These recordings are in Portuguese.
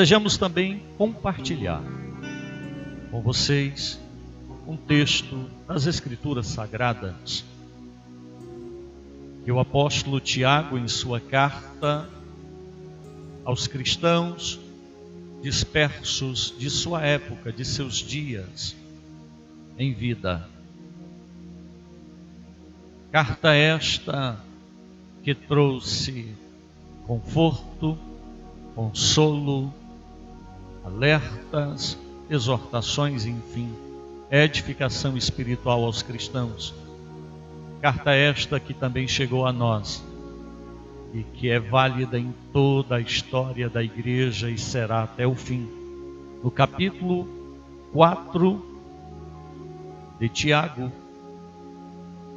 desejamos também compartilhar com vocês um texto das Escrituras Sagradas que o apóstolo Tiago, em sua carta aos cristãos dispersos de sua época, de seus dias em vida. Carta esta que trouxe conforto, consolo, alertas, exortações, enfim, edificação espiritual aos cristãos. Carta esta que também chegou a nós e que é válida em toda a história da igreja e será até o fim. No capítulo 4 de Tiago,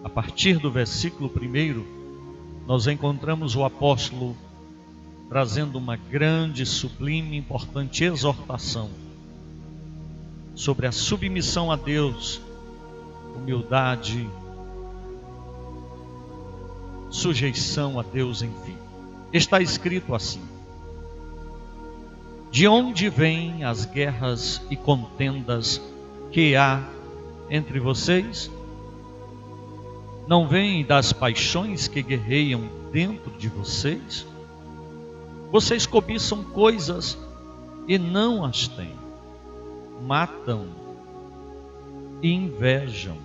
a partir do versículo 1, nós encontramos o apóstolo trazendo uma grande, sublime, importante exortação sobre a submissão a Deus, humildade, sujeição a Deus, enfim. Está escrito assim: de onde vêm as guerras e contendas que há entre vocês? Não vêm das paixões que guerreiam dentro de vocês? Vocês cobiçam coisas e não as têm, matam e invejam,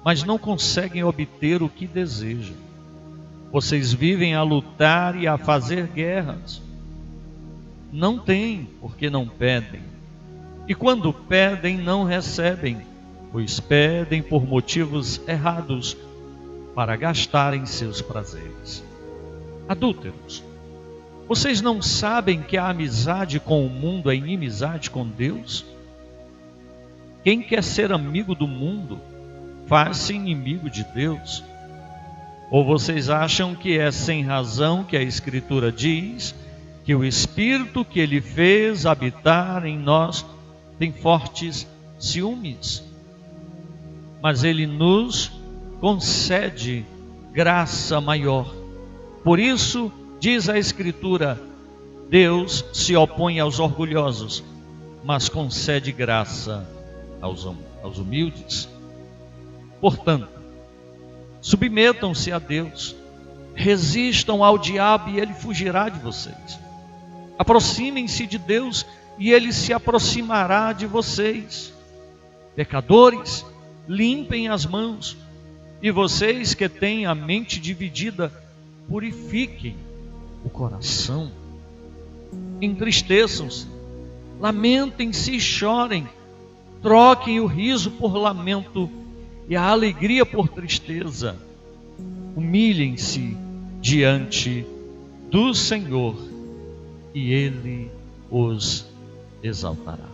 mas não conseguem obter o que desejam. Vocês vivem a lutar e a fazer guerras. Não têm porque não pedem. E quando pedem, não recebem, pois pedem por motivos errados, para gastarem seus prazeres. Adúlteros, vocês não sabem que a amizade com o mundo é inimizade com Deus? Quem quer ser amigo do mundo, faz-se inimigo de Deus. Ou vocês acham que é sem razão que a Escritura diz que o Espírito que Ele fez habitar em nós tem fortes ciúmes? Mas Ele nos concede graça maior. Por isso, diz a Escritura, Deus se opõe aos orgulhosos, mas concede graça aos humildes. Portanto, submetam-se a Deus, resistam ao diabo e ele fugirá de vocês. Aproximem-se de Deus e ele se aproximará de vocês. Pecadores, limpem as mãos, e vocês que têm a mente dividida, purifiquem o coração. Entristeçam-se, lamentem-se e chorem, troquem o riso por lamento e a alegria por tristeza. Humilhem-se diante do Senhor e Ele os exaltará.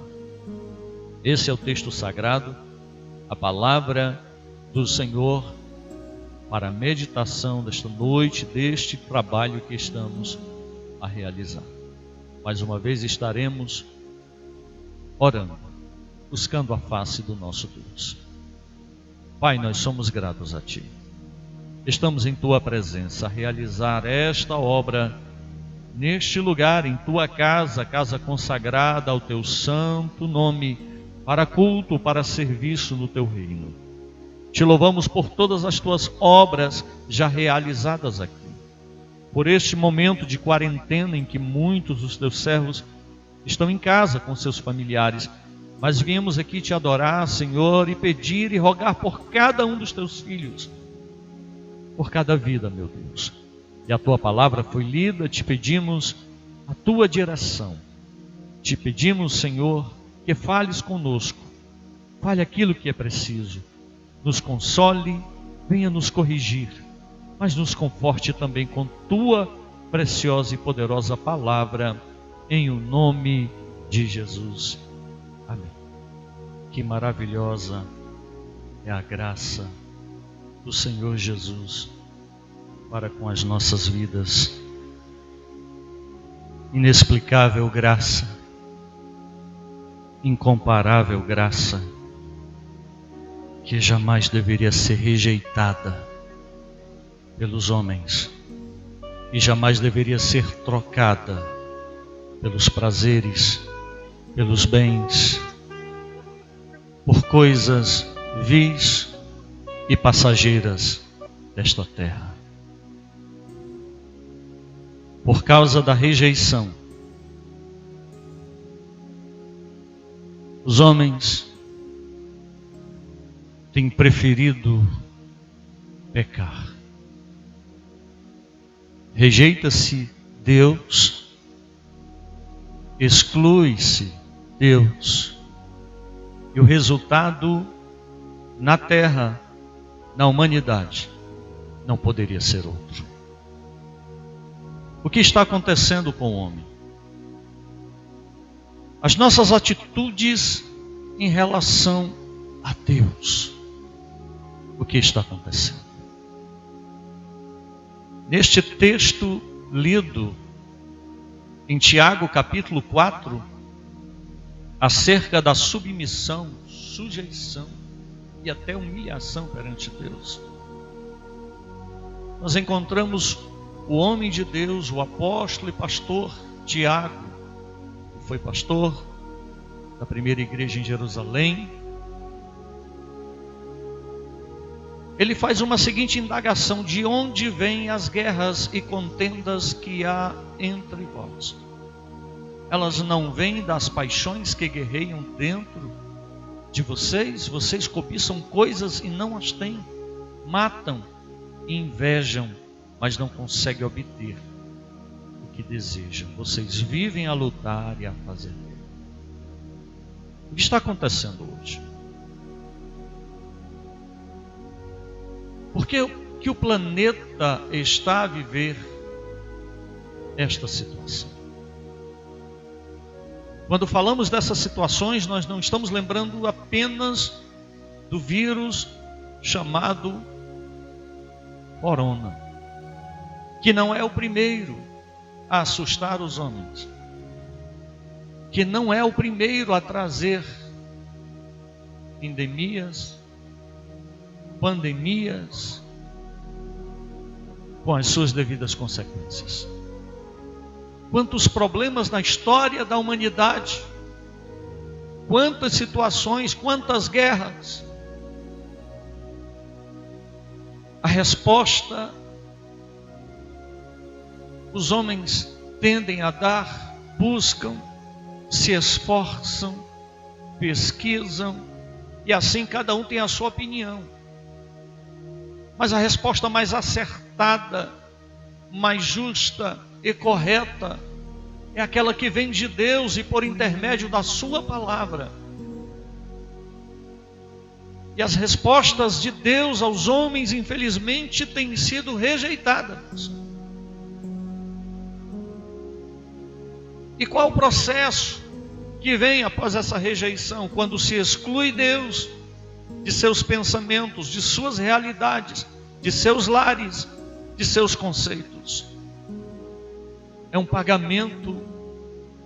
Esse é o texto sagrado, a palavra do Senhor para a meditação desta noite, deste trabalho que estamos a realizar. Mais uma vez estaremos orando, buscando a face do nosso Deus. Pai, nós somos gratos a Ti. Estamos em Tua presença a realizar esta obra neste lugar, em Tua casa, casa consagrada ao Teu santo nome, para culto, para serviço no Teu reino. Te louvamos por todas as Tuas obras já realizadas aqui, por este momento de quarentena em que muitos dos Teus servos estão em casa com seus familiares, mas viemos aqui Te adorar, Senhor, e pedir e rogar por cada um dos Teus filhos, por cada vida, meu Deus. E a Tua palavra foi lida, Te pedimos a Tua direção, Te pedimos, Senhor, que fales conosco, fale aquilo que é preciso, nos console, venha nos corrigir, mas nos conforte também com Tua preciosa e poderosa palavra, em o nome de Jesus. Amém. Que maravilhosa é a graça do Senhor Jesus para com as nossas vidas. Inexplicável graça, incomparável graça, que jamais deveria ser rejeitada pelos homens e jamais deveria ser trocada pelos prazeres pelos bens, por coisas vis e passageiras desta terra. Por causa da rejeição, os homens têm preferido pecar. Rejeita-se Deus, exclui-se Deus, e o resultado na terra, na humanidade, não poderia ser outro. O que está acontecendo com o homem? As nossas atitudes em relação a Deus. O que está acontecendo? Neste texto lido em Tiago capítulo 4, acerca da submissão, sujeição e até humilhação perante Deus, nós encontramos o homem de Deus, o apóstolo e pastor Tiago, que foi pastor da primeira igreja em Jerusalém. Ele faz uma seguinte indagação: de onde vêm as guerras e contendas que há entre vós? Elas não vêm das paixões que guerreiam dentro de vocês? Vocês cobiçam coisas e não as têm, matam e invejam, mas não conseguem obter o que desejam. Vocês vivem a lutar e a fazer. O que está acontecendo hoje? Por que o planeta está a viver esta situação? Quando falamos dessas situações, nós não estamos lembrando apenas do vírus chamado corona, que não é o primeiro a assustar os homens, que não é o primeiro a trazer endemias, pandemias, com as suas devidas consequências. Quantos problemas na história da humanidade, quantas situações, quantas guerras. A resposta, os homens tendem a dar, buscam, se esforçam, pesquisam, e assim cada um tem a sua opinião. Mas a resposta mais acertada, mais justa e correta é aquela que vem de Deus e por intermédio da sua palavra. E as respostas de Deus aos homens, infelizmente, têm sido rejeitadas. E qual o processo que vem após essa rejeição? Quando se exclui Deus de seus pensamentos, de suas realidades, de seus lares, de seus conceitos. É um pagamento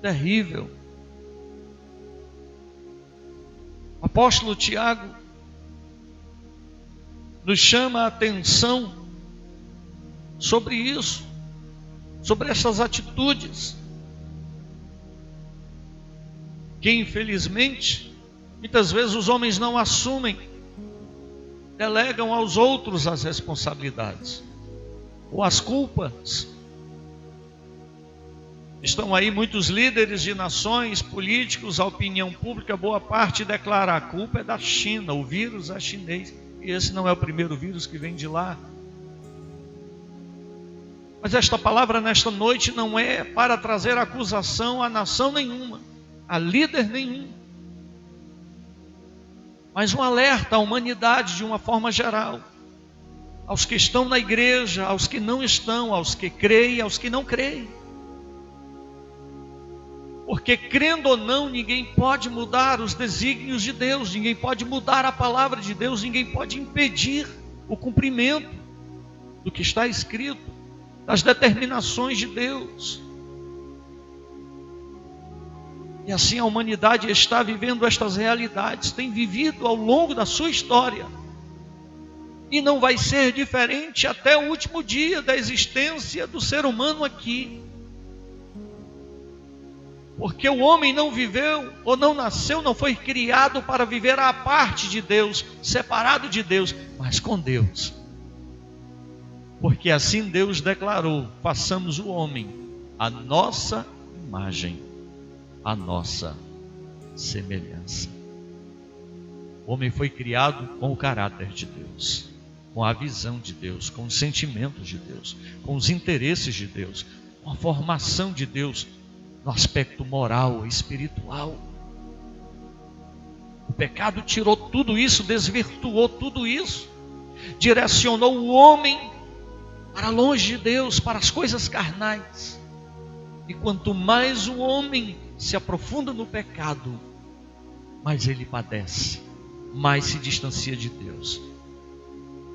terrível. O apóstolo Tiago nos chama a atenção sobre isso, sobre essas atitudes, que infelizmente, muitas vezes os homens não assumem, delegam aos outros as responsabilidades, ou as culpas. Estão aí muitos líderes de nações, políticos, a opinião pública, boa parte declara: a culpa é da China, o vírus é chinês. E esse não é o primeiro vírus que vem de lá. Mas esta palavra nesta noite não é para trazer acusação a nação nenhuma, a líder nenhum, mas um alerta à humanidade de uma forma geral, aos que estão na igreja, aos que não estão, aos que creem, aos que não creem. Porque crendo ou não, ninguém pode mudar os desígnios de Deus, ninguém pode mudar a palavra de Deus, ninguém pode impedir o cumprimento do que está escrito, das determinações de Deus. E assim a humanidade está vivendo estas realidades, tem vivido ao longo da sua história. E não vai ser diferente até o último dia da existência do ser humano aqui. Porque o homem não viveu ou não nasceu, não foi criado para viver à parte de Deus, separado de Deus, mas com Deus. Porque assim Deus declarou: façamos o homem à nossa imagem, à nossa semelhança. O homem foi criado com o caráter de Deus, com a visão de Deus, com os sentimentos de Deus, com os interesses de Deus, com a formação de Deus no aspecto moral e espiritual. O pecado tirou tudo isso, desvirtuou tudo isso, direcionou o homem para longe de Deus, para as coisas carnais. E quanto mais o homem se aprofunda no pecado, mais ele padece, mais se distancia de Deus,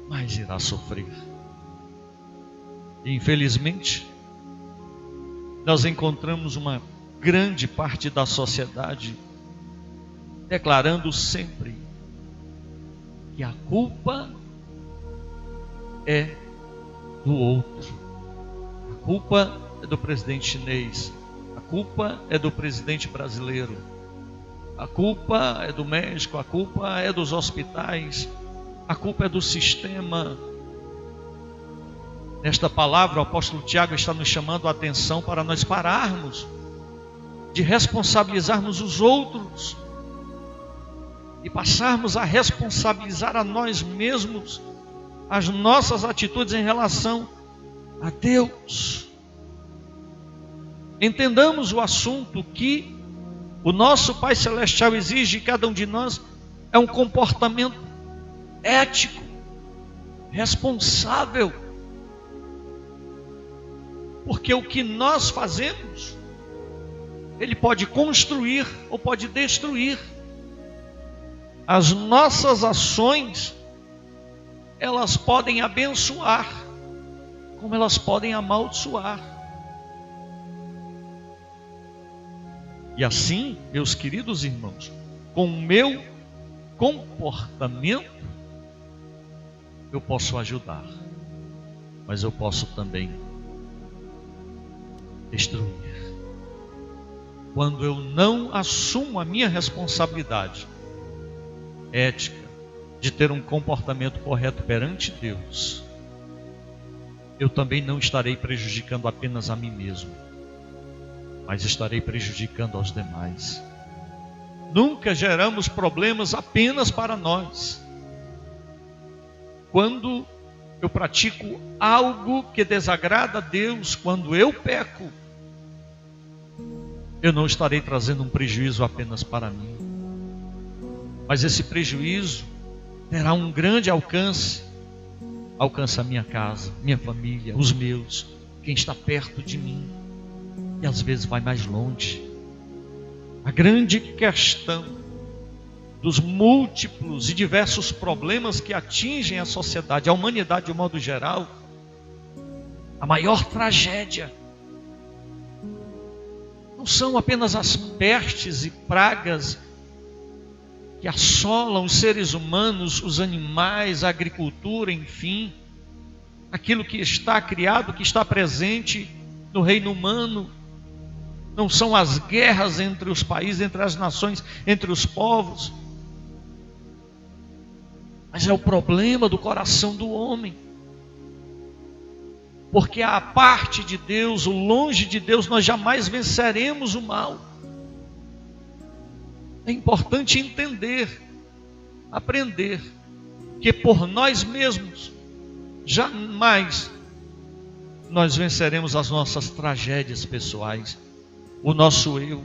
mais irá sofrer. E infelizmente, nós encontramos uma grande parte da sociedade declarando sempre que a culpa é do outro. A culpa é do presidente chinês, a culpa é do presidente brasileiro, a culpa é do médico, a culpa é dos hospitais, a culpa é do sistema. Nesta palavra, o apóstolo Tiago está nos chamando a atenção para nós pararmos de responsabilizarmos os outros e passarmos a responsabilizar a nós mesmos as nossas atitudes em relação a Deus. Entendamos o assunto que o nosso Pai Celestial exige de cada um de nós é um comportamento ético, responsável. Porque o que nós fazemos, ele pode construir ou pode destruir. As nossas ações, elas podem abençoar, como elas podem amaldiçoar. E assim, meus queridos irmãos, com o meu comportamento, eu posso ajudar, mas eu posso também destruir. Quando eu não assumo a minha responsabilidade ética de ter um comportamento correto perante Deus, eu também não estarei prejudicando apenas a mim mesmo, mas estarei prejudicando aos demais. Nunca geramos problemas apenas para nós. Quando eu pratico algo que desagrada a Deus, quando eu peco, eu não estarei trazendo um prejuízo apenas para mim, mas esse prejuízo terá um grande alcance, alcança a minha casa, minha família, os meus, quem está perto de mim, e às vezes vai mais longe. A grande questão dos múltiplos e diversos problemas que atingem a sociedade, a humanidade de um modo geral, a maior tragédia não são apenas as pestes e pragas que assolam os seres humanos, os animais, a agricultura, enfim, aquilo que está criado, que está presente no reino humano. Não são as guerras entre os países, entre as nações, entre os povos, mas é o problema do coração do homem. Porque a parte de Deus, o longe de Deus, nós jamais venceremos o mal. É importante entender, aprender, que por nós mesmos, jamais nós venceremos as nossas tragédias pessoais, o nosso eu.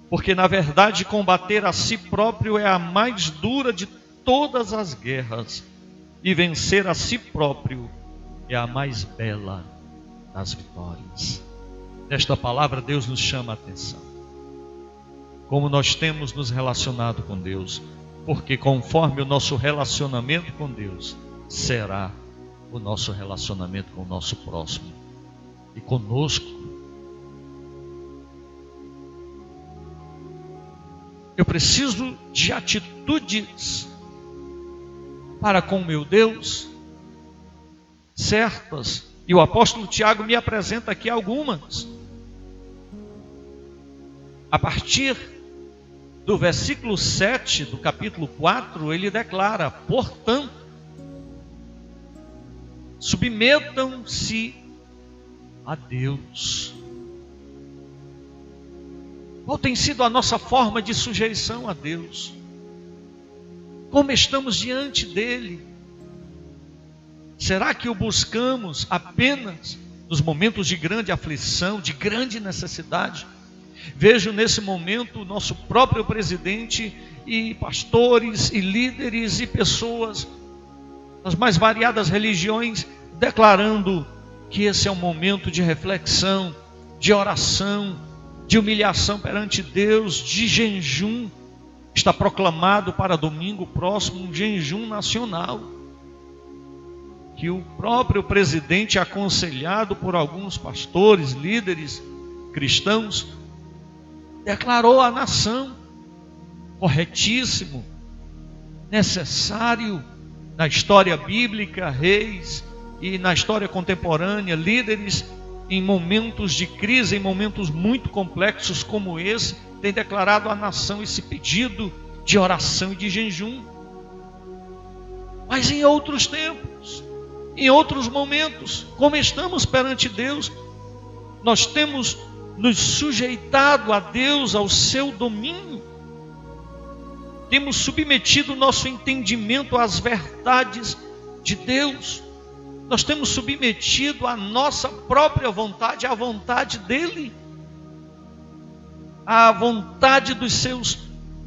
Porque na verdade combater a si próprio é a mais dura de todas as guerras, e vencer a si próprio é a mais bela das vitórias. Nesta palavra Deus nos chama a atenção, como nós temos nos relacionado com Deus, porque conforme o nosso relacionamento com Deus, será o nosso relacionamento com o nosso próximo e conosco. Eu preciso de atitudes para com meu Deus certas, e o apóstolo Tiago me apresenta aqui algumas. A partir do versículo 7 do capítulo 4, ele declara: portanto, submetam-se a Deus. Qual tem sido a nossa forma de sujeição a Deus? Como estamos diante dele? Será que o buscamos apenas nos momentos de grande aflição, de grande necessidade? Vejo nesse momento o nosso próprio presidente e pastores e líderes e pessoas das mais variadas religiões declarando que esse é um momento de reflexão, de oração, de humilhação perante Deus, de jejum. Está proclamado para domingo próximo um jejum nacional, que o próprio presidente, aconselhado por alguns pastores, líderes cristãos, declarou à nação: corretíssimo, necessário. Na história bíblica, reis, e na história contemporânea, líderes em momentos de crise, em momentos muito complexos como esse, têm declarado à nação esse pedido de oração e de jejum. Mas em outros tempos, em outros momentos, como estamos perante Deus, nós temos nos sujeitado a Deus, ao seu domínio, temos submetido o nosso entendimento às verdades de Deus, nós temos submetido a nossa própria vontade à vontade dele, à vontade dos seus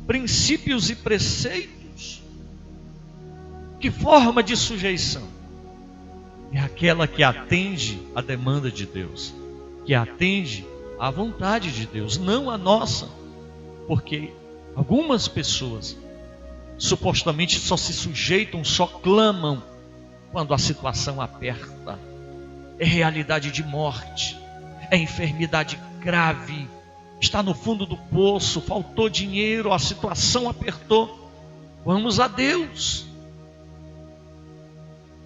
princípios e preceitos. Que forma de sujeição? É aquela que atende à demanda de Deus, que atende à vontade de Deus, não a nossa. Porque algumas pessoas supostamente só se sujeitam, só clamam quando a situação aperta. É realidade de morte, é enfermidade grave, está no fundo do poço, faltou dinheiro, a situação apertou. Vamos a Deus.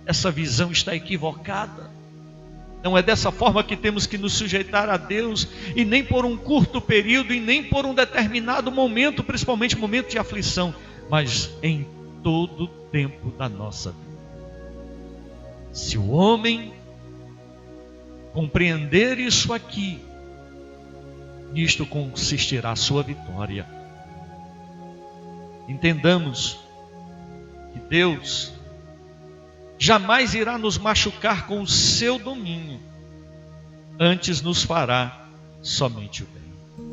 Essa visão está equivocada. Não é dessa forma que temos que nos sujeitar a Deus, e nem por um curto período, e nem por um determinado momento, principalmente momento de aflição, mas em todo o tempo da nossa vida. Se o homem compreender isso aqui, nisto consistirá a sua vitória. Entendamos que Deus jamais irá nos machucar com o seu domínio, antes nos fará somente o bem.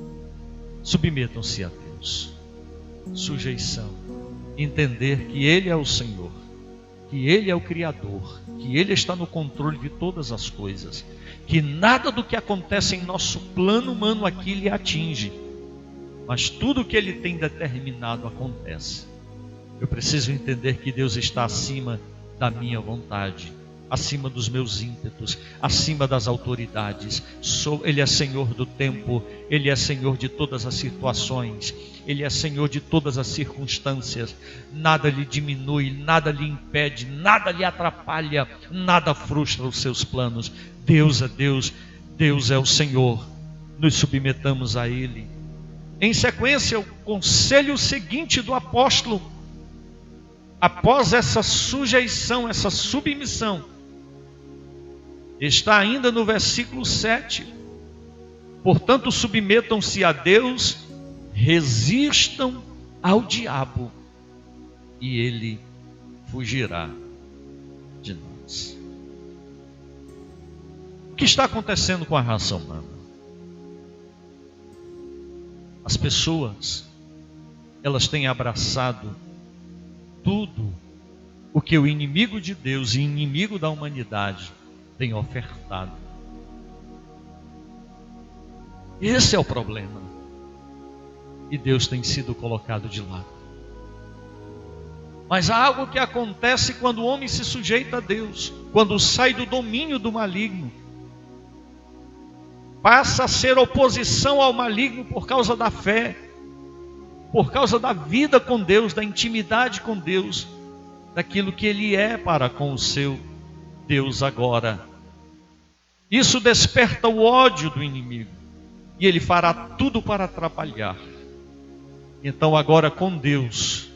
Submetam-se a Deus. Sujeição. Entender que Ele é o Senhor, que Ele é o Criador, que Ele está no controle de todas as coisas, que nada do que acontece em nosso plano humano aqui lhe atinge, mas tudo o que Ele tem determinado acontece. Eu preciso entender que Deus está acima da minha vontade, acima dos meus ímpetos, acima das autoridades. Ele é Senhor do tempo, Ele é Senhor de todas as situações, Ele é Senhor de todas as circunstâncias. Nada lhe diminui, nada lhe impede, nada lhe atrapalha, nada frustra os seus planos. Deus é Deus, Deus é o Senhor. Nos submetamos a Ele. Em sequência, o conselho seguinte do apóstolo, após essa sujeição, essa submissão, está ainda no versículo 7. Portanto, submetam-se a Deus, resistam ao diabo, e ele fugirá de nós. O que está acontecendo com a raça humana? As pessoas, elas têm abraçado tudo o que o inimigo de Deus e inimigo da humanidade tem ofertado. Esse é o problema. E Deus tem sido colocado de lado. Mas há algo que acontece quando o homem se sujeita a Deus, quando sai do domínio do maligno, passa a ser oposição ao maligno por causa da fé, por causa da vida com Deus, da intimidade com Deus, daquilo que Ele é para com o seu Deus agora. Isso desperta o ódio do inimigo. e ele fará tudo para atrapalhar. Então agora com Deus,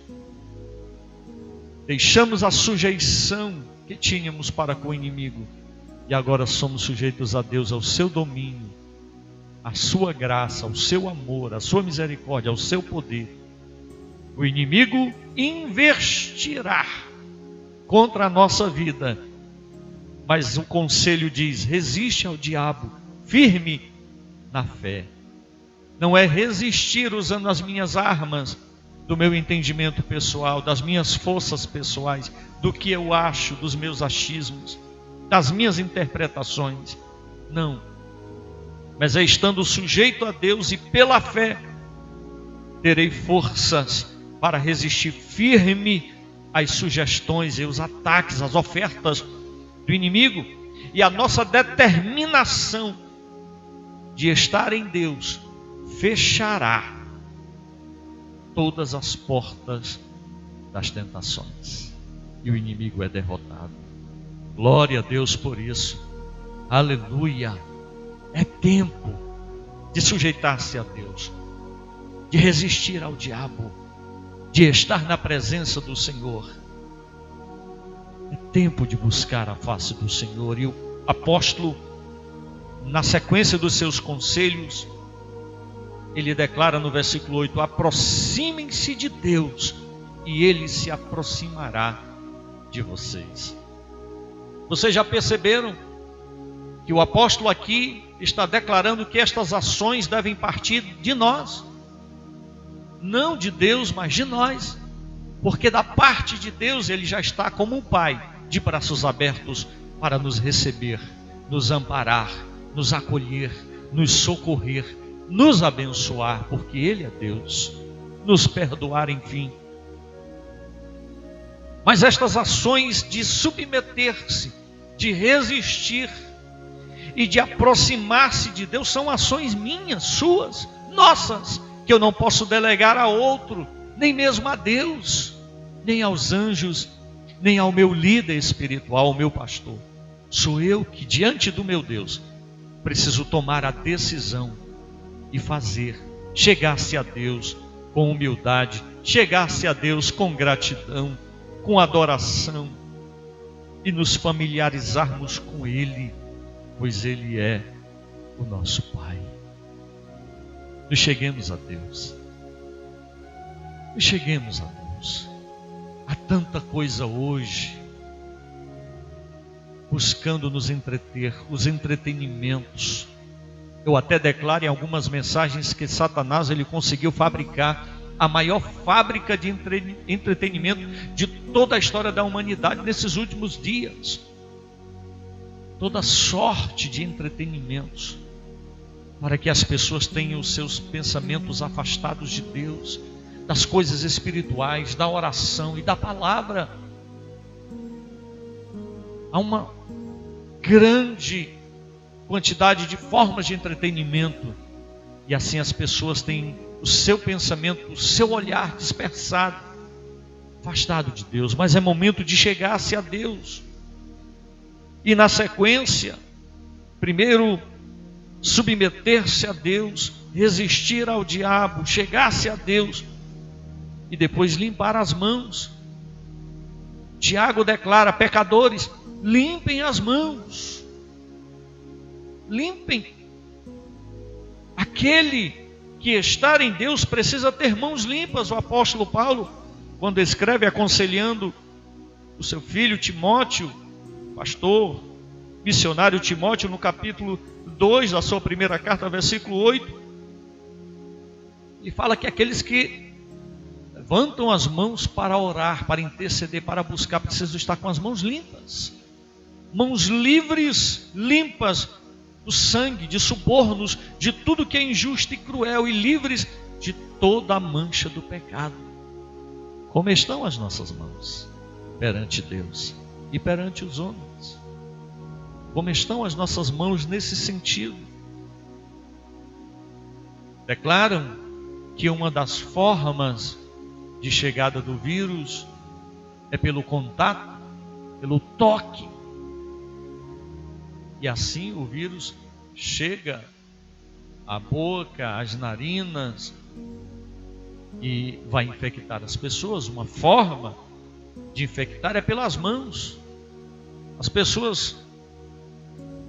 deixamos a sujeição que tínhamos para com o inimigo, e agora somos sujeitos a Deus, ao seu domínio, à sua graça, ao seu amor, à sua misericórdia, ao seu poder. O inimigo investirá contra a nossa vida, mas o conselho diz: resiste ao diabo, firme na fé. Não é resistir usando as minhas armas do meu entendimento pessoal, das minhas forças pessoais, do que eu acho, dos meus achismos, das minhas interpretações. Não. Mas é estando sujeito a Deus e pela fé, terei forças para resistir firme às sugestões e os ataques, as ofertas do inimigo. E a nossa determinação de estar em Deus fechará todas as portas das tentações, e o inimigo é derrotado. Glória a Deus por isso. Aleluia. É tempo de sujeitar-se a Deus, de resistir ao diabo, de estar na presença do Senhor. É tempo de buscar a face do Senhor. E o apóstolo, na sequência dos seus conselhos, ele declara no versículo 8: aproximem-se de Deus e Ele se aproximará de vocês. Vocês já perceberam que o apóstolo aqui está declarando que estas ações devem partir de nós, não de Deus, mas de nós, porque da parte de Deus Ele já está como um pai, de braços abertos para nos receber, nos amparar, nos acolher, nos socorrer, nos abençoar, porque Ele é Deus, nos perdoar, enfim. Mas estas ações de submeter-se, de resistir e de aproximar-se de Deus são ações minhas, suas, nossas, que eu não posso delegar a outro, nem mesmo a Deus, nem aos anjos, nem ao meu líder espiritual, ao meu pastor. Sou eu que, diante do meu Deus, preciso tomar a decisão e fazer, chegar-se a Deus com humildade, chegar-se a Deus com gratidão, com adoração, e nos familiarizarmos com Ele, pois Ele é o nosso Pai. Nos cheguemos a Deus, nos cheguemos a Deus. Há tanta coisa hoje buscando nos entreter, os entretenimentos. Eu até declaro em algumas mensagens que Satanás ele conseguiu fabricar a maior fábrica de entretenimento de toda a história da humanidade nesses últimos dias. Toda sorte de entretenimentos, para que as pessoas tenham os seus pensamentos afastados de Deus, das coisas espirituais, da oração e da palavra. Há uma grande quantidade de formas de entretenimento, e assim as pessoas têm o seu pensamento, o seu olhar dispersado, afastado de Deus. Mas é momento de chegar-se a Deus, e na sequência, primeiro submeter-se a Deus, resistir ao diabo, chegar-se a Deus, e depois limpar as mãos. Tiago declara: pecadores, limpem as mãos, limpem. Aquele que está em Deus precisa ter mãos limpas. O apóstolo Paulo, quando escreve aconselhando o seu filho Timóteo, pastor, missionário Timóteo, no capítulo 2 da sua primeira carta, versículo 8, ele fala que aqueles que levantam as mãos para orar, para interceder, para buscar, precisam estar com as mãos limpas, mãos livres, limpas do sangue, de subornos, de tudo que é injusto e cruel, e livres de toda a mancha do pecado. Como estão as nossas mãos perante Deus e perante os homens? Como estão as nossas mãos nesse sentido? Declaram que uma das formas de chegada do vírus é pelo contato, pelo toque. E assim o vírus chega a boca, as narinas, e vai infectar as pessoas. Uma forma de infectar é pelas mãos. As pessoas,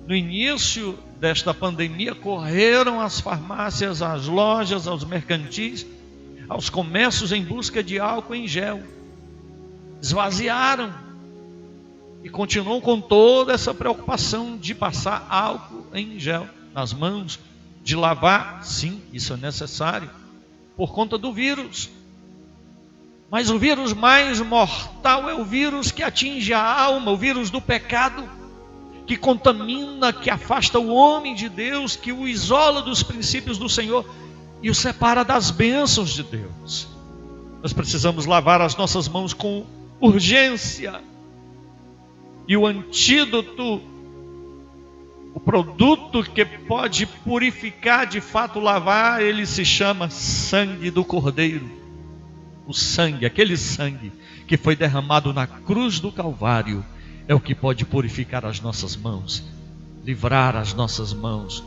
no início desta pandemia, correram às farmácias, às lojas, aos mercantis, aos comércios em busca de álcool em gel. Esvaziaram e continuam com toda essa preocupação de passar álcool em gel nas mãos, de lavar. Sim, isso é necessário por conta do vírus. Mas o vírus mais mortal é o vírus que atinge a alma, o vírus do pecado, que contamina, que afasta o homem de Deus, que o isola dos princípios do Senhor e o separa das bênçãos de Deus. Nós precisamos lavar as nossas mãos com urgência. E o antídoto, o produto que pode purificar, de fato lavar, ele se chama sangue do Cordeiro. O sangue, aquele sangue que foi derramado na cruz do Calvário, é o que pode purificar as nossas mãos, livrar as nossas mãos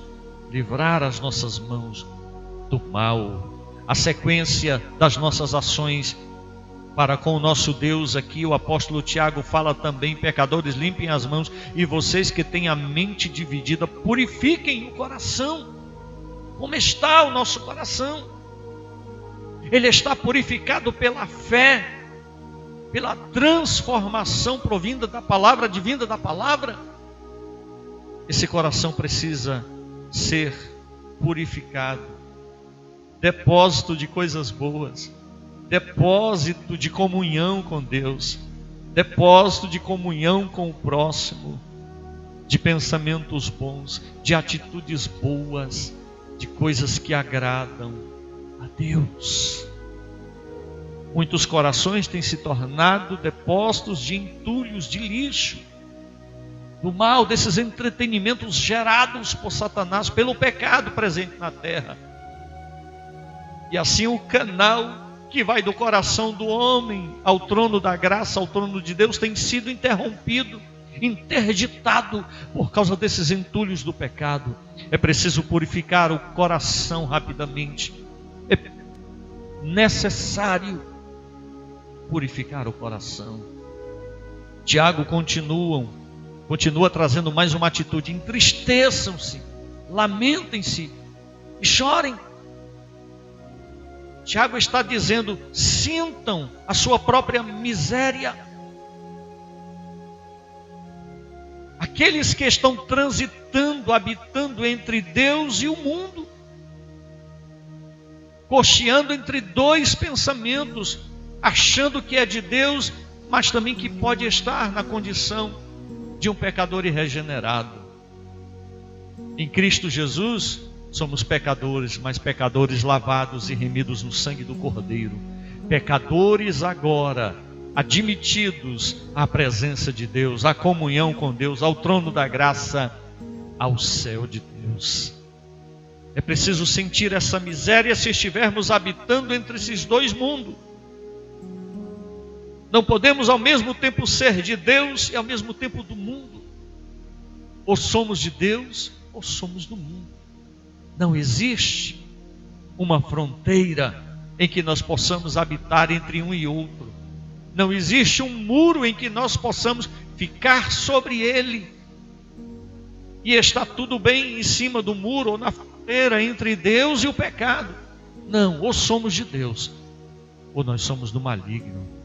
do mal. A sequência das nossas ações para com o nosso Deus, aqui o apóstolo Tiago fala também: pecadores, limpem as mãos, e vocês que têm a mente dividida, purifiquem o coração. Como está o nosso coração? Ele está purificado pela fé, pela transformação provinda da palavra, advinda da palavra. Esse coração precisa ser purificado, depósito de coisas boas, depósito de comunhão com Deus, depósito de comunhão com o próximo, de pensamentos bons, de atitudes boas, de coisas que agradam a Deus. Muitos corações têm se tornado depósitos de entulhos, de lixo, do mal, desses entretenimentos gerados por Satanás, pelo pecado presente na terra. E assim o canal que vai do coração do homem ao trono da graça, ao trono de Deus, tem sido interrompido, interditado por causa desses entulhos do pecado. É preciso purificar o coração rapidamente. É necessário purificar o coração. Tiago continua trazendo mais uma atitude: entristeçam-se, lamentem-se e chorem. Tiago está dizendo: sintam a sua própria miséria. Aqueles que estão transitando, habitando entre Deus e o mundo, cocheando entre dois pensamentos, achando que é de Deus, mas também que pode estar na condição de um pecador irregenerado. Em Cristo Jesus, somos pecadores, mas pecadores lavados e remidos no sangue do Cordeiro. Pecadores agora, admitidos à presença de Deus, à comunhão com Deus, ao trono da graça, ao céu de Deus. É preciso sentir essa miséria se estivermos habitando entre esses dois mundos. Não podemos ao mesmo tempo ser de Deus e ao mesmo tempo do mundo. Ou somos de Deus ou somos do mundo. Não existe uma fronteira em que nós possamos habitar entre um e outro. Não existe um muro em que nós possamos ficar sobre ele e está tudo bem em cima do muro ou na fronteira entre Deus e o pecado. Não, ou somos de Deus ou nós somos do maligno.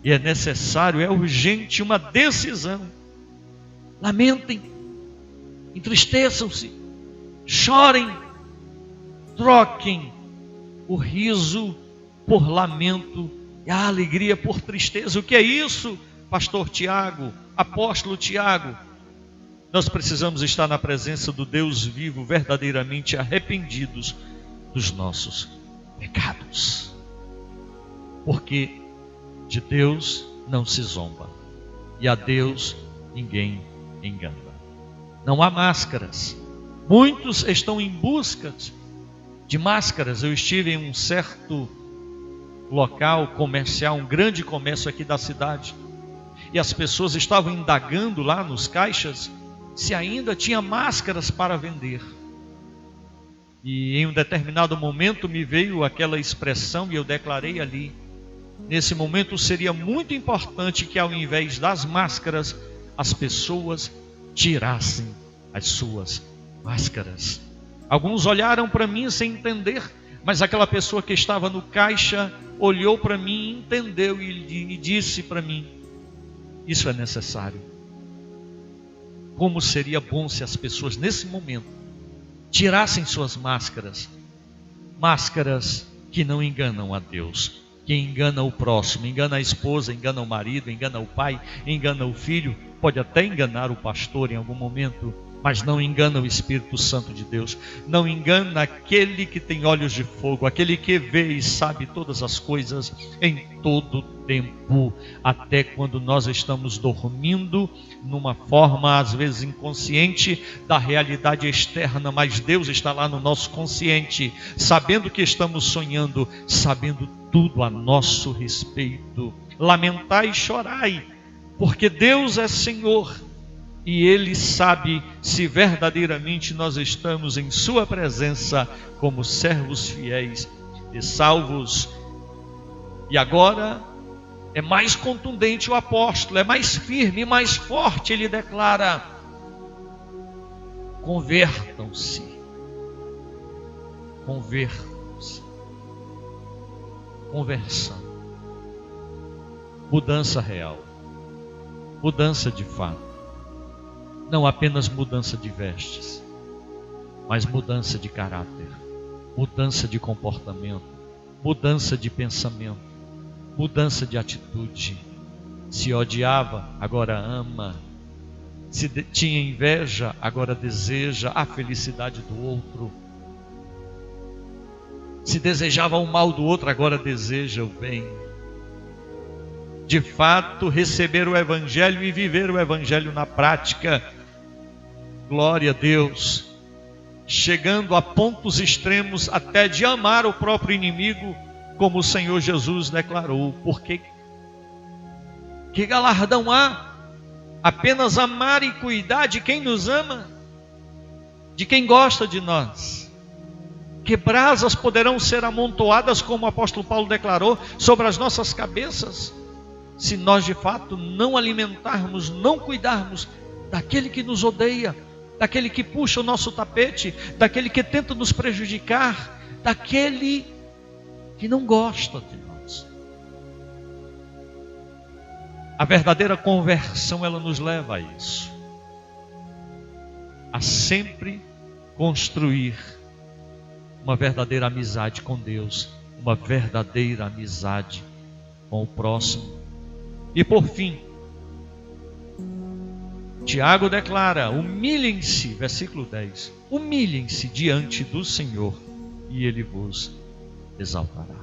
E é necessário, é urgente uma decisão. Lamentem, entristeçam-se, chorem, troquem o riso por lamento e a alegria por tristeza. O que é isso, pastor Tiago, apóstolo Tiago? Nós precisamos estar na presença do Deus vivo, verdadeiramente arrependidos dos nossos pecados. Porque de Deus não se zomba, e a Deus ninguém engana. Não há máscaras. Muitos estão em busca de máscaras. Eu estive em um certo local comercial, um grande comércio aqui da cidade, e as pessoas estavam indagando lá nos caixas se ainda tinha máscaras para vender. E em um determinado momento me veio aquela expressão e eu declarei ali: nesse momento seria muito importante que, ao invés das máscaras, as pessoas tirassem as suas máscaras. Alguns olharam para mim sem entender, mas aquela pessoa que estava no caixa olhou para mim, entendeu e disse para mim: isso é necessário. Como seria bom se as pessoas nesse momento tirassem suas máscaras, máscaras que não enganam a Deus, que engana o próximo, engana a esposa, engana o marido, engana o pai, engana o filho, pode até enganar o pastor em algum momento, mas não engana o Espírito Santo de Deus, não engana aquele que tem olhos de fogo, aquele que vê e sabe todas as coisas em todo tempo, até quando nós estamos dormindo, numa forma às vezes inconsciente da realidade externa, mas Deus está lá no nosso consciente, sabendo que estamos sonhando, sabendo tudo a nosso respeito. Lamentai e chorai, porque Deus é Senhor, e Ele sabe se verdadeiramente nós estamos em Sua presença como servos fiéis e salvos. E agora é mais contundente o apóstolo, é mais firme, mais forte. Ele declara: convertam-se, convertam-se. Conversão, mudança real, mudança de fato. Não apenas mudança de vestes, mas mudança de caráter, mudança de comportamento, mudança de pensamento, mudança de atitude. Se odiava, agora ama. Se tinha inveja, agora deseja a felicidade do outro. Se desejava o mal do outro, agora deseja o bem. De fato, receber o Evangelho e viver o Evangelho na prática. Glória a Deus. Chegando a pontos extremos até de amar o próprio inimigo, como o Senhor Jesus declarou. Porque que galardão há? Apenas amar e cuidar de quem nos ama, de quem gosta de nós. Que brasas poderão ser amontoadas, como o apóstolo Paulo declarou, sobre as nossas cabeças, se nós de fato não alimentarmos, não cuidarmos daquele que nos odeia, daquele que puxa o nosso tapete, daquele que tenta nos prejudicar, daquele que não gosta de nós. A verdadeira conversão, ela nos leva a isso, a sempre construir uma verdadeira amizade com Deus, uma verdadeira amizade com o próximo. E por fim, Tiago declara: humilhem-se, versículo 10, humilhem-se diante do Senhor e Ele vos exaltará.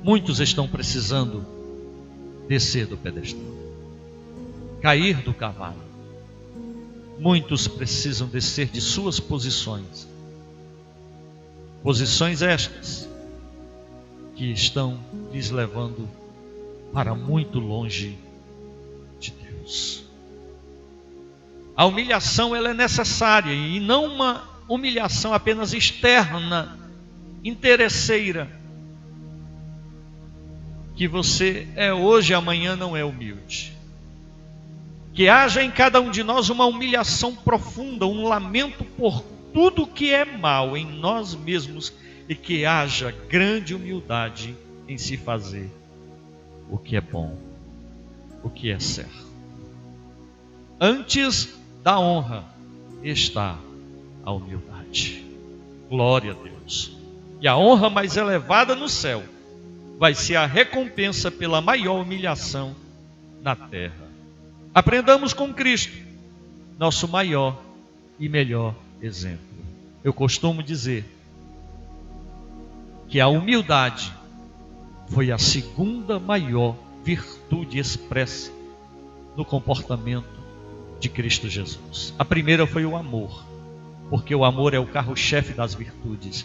Muitos estão precisando descer do pedestal, cair do cavalo. Muitos precisam descer de suas posições. Posições estas que estão lhes levando para muito longe de Deus. A humilhação, ela é necessária, e não uma humilhação apenas externa, interesseira, que você é hoje, amanhã não é humilde. Que haja em cada um de nós uma humilhação profunda, um lamento por tudo que é mal em nós mesmos, e que haja grande humildade em se fazer o que é bom, o que é certo. Antes da honra está a humildade. Glória a Deus. E a honra mais elevada no céu vai ser a recompensa pela maior humilhação na terra. Aprendamos com Cristo, nosso maior e melhor exemplo. Eu costumo dizer que a humildade foi a segunda maior virtude expressa no comportamento de Cristo Jesus. A primeira foi o amor, porque o amor é o carro-chefe das virtudes.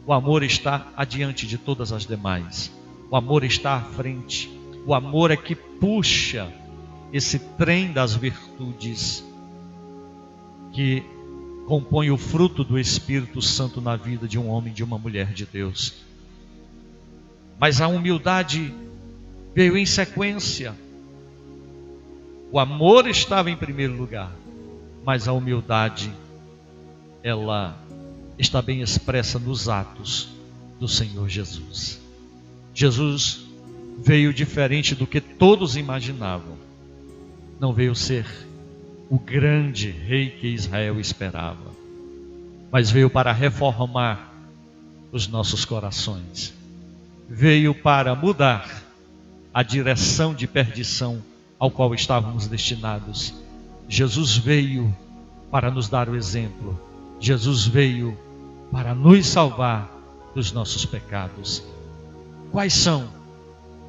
O amor está adiante de todas as demais. O amor está à frente. O amor é que puxa esse trem das virtudes, que compõe o fruto do Espírito Santo na vida de um homem e de uma mulher de Deus. Mas a humildade veio em sequência. O amor estava em primeiro lugar, mas a humildade, ela está bem expressa nos atos do Senhor Jesus. Jesus veio diferente do que todos imaginavam. Não veio ser o grande rei que Israel esperava, mas veio para reformar os nossos corações. Veio para mudar a direção de perdição ao qual estávamos destinados. Jesus veio para nos dar o exemplo. Jesus veio para nos salvar dos nossos pecados. Quais são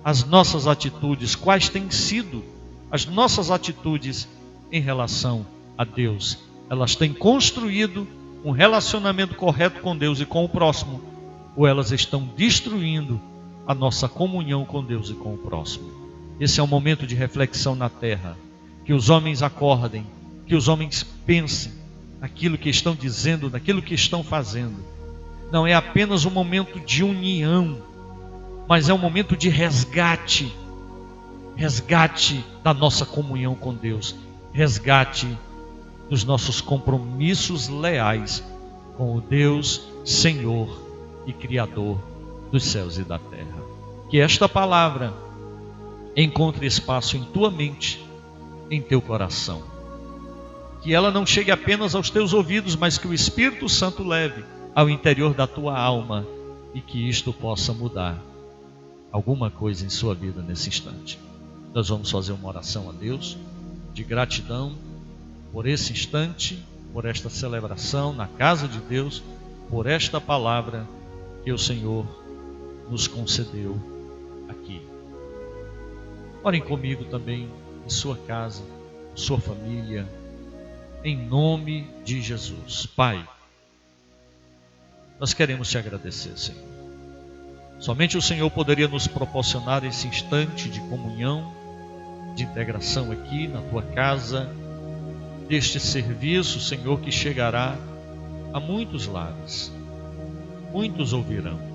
as nossas atitudes? Quais têm sido as nossas atitudes em relação a Deus? Elas têm construído um relacionamento correto com Deus e com o próximo, ou elas estão destruindo a nossa comunhão com Deus e com o próximo? Esse é um momento de reflexão na terra. Que os homens acordem, que os homens pensem naquilo que estão dizendo, naquilo que estão fazendo. Não é apenas um momento de união, mas é um momento de resgate. Resgate da nossa comunhão com Deus. Resgate dos nossos compromissos leais com o Deus, Senhor e Criador dos céus e da terra. Que esta palavra encontre espaço em tua mente, em teu coração. Que ela não chegue apenas aos teus ouvidos, mas que o Espírito Santo leve ao interior da tua alma e que isto possa mudar alguma coisa em sua vida nesse instante. Nós vamos fazer uma oração a Deus de gratidão por esse instante, por esta celebração na casa de Deus, por esta palavra que o Senhor nos concedeu aqui. Orem comigo também em sua casa, sua família, em nome de Jesus. Pai, nós queremos te agradecer, Senhor. Somente o Senhor poderia nos proporcionar esse instante de comunhão, de integração aqui na tua casa, deste serviço, Senhor, que chegará a muitos lares. Muitos ouvirão.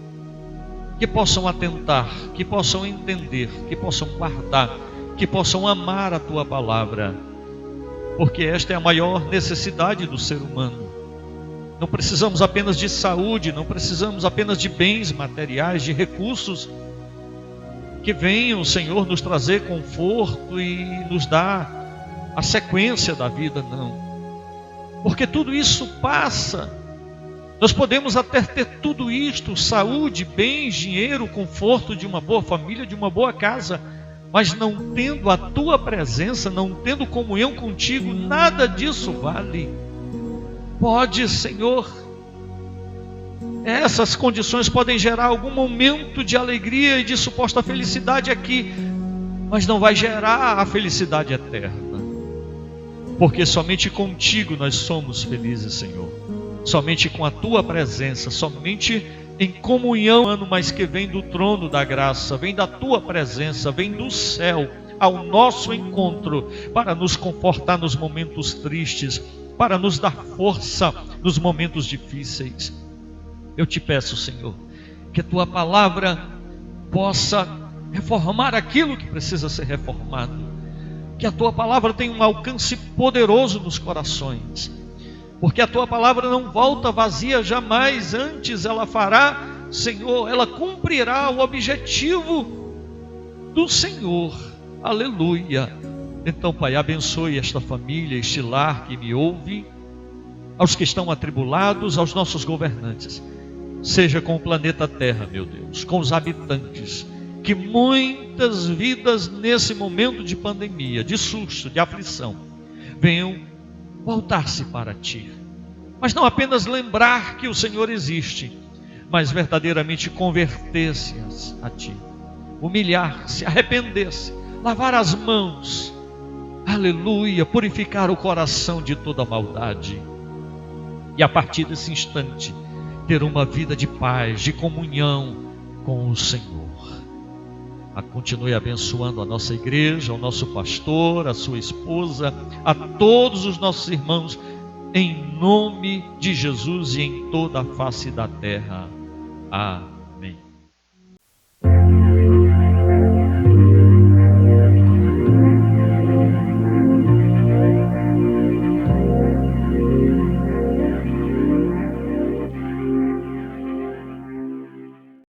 Que possam atentar, que possam entender, que possam guardar, que possam amar a tua palavra, porque esta é a maior necessidade do ser humano. Não precisamos apenas de saúde, não precisamos apenas de bens materiais, de recursos que venham, Senhor, nos trazer conforto e nos dar a sequência da vida, não. Porque tudo isso passa. Nós podemos até ter tudo isto, saúde, bens, dinheiro, conforto de uma boa família, de uma boa casa, mas não tendo a tua presença, não tendo comunhão contigo, nada disso vale. Pode, Senhor, essas condições podem gerar algum momento de alegria e de suposta felicidade aqui, mas não vai gerar a felicidade eterna, porque somente contigo nós somos felizes, Senhor. Somente com a tua presença, somente em comunhão, mas que vem do trono da graça, vem da tua presença, vem do céu ao nosso encontro, para nos confortar nos momentos tristes, para nos dar força nos momentos difíceis. Eu te peço, Senhor, que a tua palavra possa reformar aquilo que precisa ser reformado, que a tua palavra tenha um alcance poderoso nos corações, porque a tua palavra não volta vazia jamais, antes ela fará, Senhor, ela cumprirá o objetivo do Senhor. Aleluia. Então, Pai, abençoe esta família, este lar que me ouve, aos que estão atribulados, aos nossos governantes. Seja com o planeta Terra, meu Deus, com os habitantes, que muitas vidas nesse momento de pandemia, de susto, de aflição, venham voltar-se para Ti. Mas não apenas lembrar que o Senhor existe, mas verdadeiramente converter-se a Ti, humilhar-se, arrepender-se, lavar as mãos, aleluia, purificar o coração de toda maldade, e a partir desse instante ter uma vida de paz, de comunhão com o Senhor. Continue abençoando a nossa igreja, o nosso pastor, a sua esposa, a todos os nossos irmãos em nome de Jesus e em toda a face da terra. Amém.